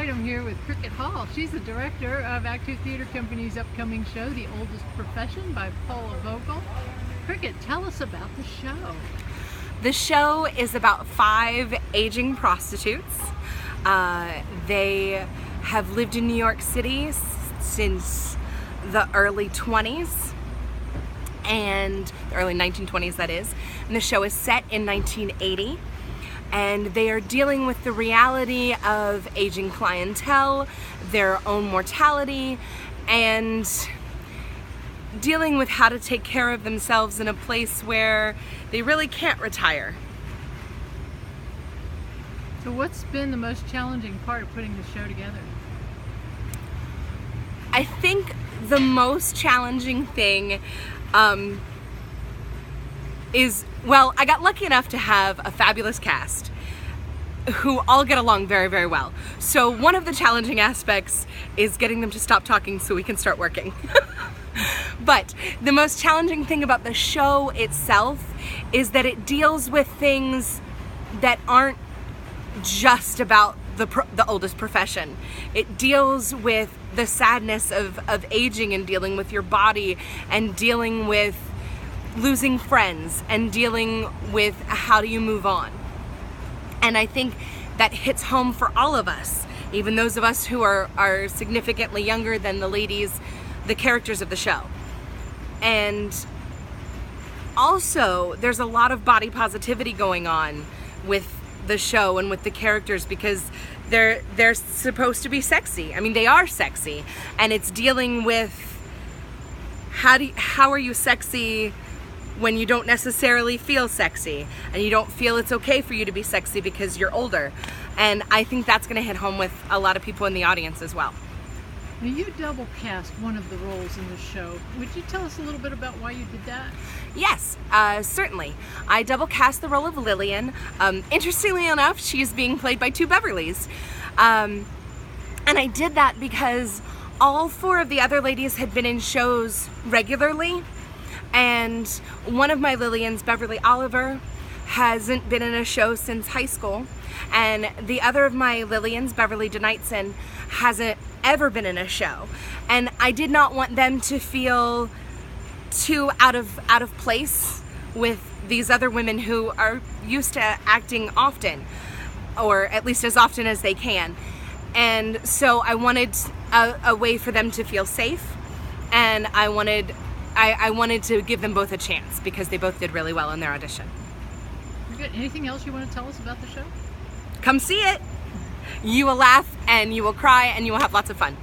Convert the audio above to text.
right, I'm here with Cricket Hall. She's the director of Act Two Theater Company's upcoming show, The Oldest Profession by Paula Vogel. Cricket, tell us about the show. The show is about 5 aging prostitutes. They have lived in New York City since the early 20s, and the early 1920s that is. And the show is set in 1980. And they are dealing with the reality of aging clientele, their own mortality, and dealing with how to take care of themselves in a place where they really can't retire. So what's been the most challenging part of putting the show together? I think the most challenging thing is, well, I got lucky enough to have a fabulous cast who all get along very, very well. So one of the challenging aspects is getting them to stop talking so we can start working. But the most challenging thing about the show itself is that it deals with things that aren't just about the oldest profession. It deals with the sadness of aging and dealing with your body and dealing with losing friends and dealing with how do you move on. And I think that hits home for all of us, even those of us who are significantly younger than the characters of the show. And also, there's a lot of body positivity going on with the show and with the characters because they're supposed to be sexy. I mean, they are sexy, and it's dealing with how are you sexy when you don't necessarily feel sexy and you don't feel it's okay for you to be sexy because you're older. And I think that's going to hit home with a lot of people in the audience as well. Now, you double cast one of the roles in the show. Would you tell us a little bit about why you did that? Yes, certainly. I double cast the role of Lillian. Interestingly enough, she is being played by 2 Beverlys. And I did that because all 4 of the other ladies had been in shows regularly. And one of my Lillians, Beverly Oliver, hasn't been in a show since high school. And the other of my Lillians, Beverly Denightson, hasn't ever been in a show. And I did not want them to feel too out of place with these other women who are used to acting often, or at least as often as they can. And so I wanted a way for them to feel safe, and I wanted to give them both a chance because they both did really well in their audition. Good. Anything else you want to tell us about the show? Come see it. You will laugh and you will cry and you will have lots of fun.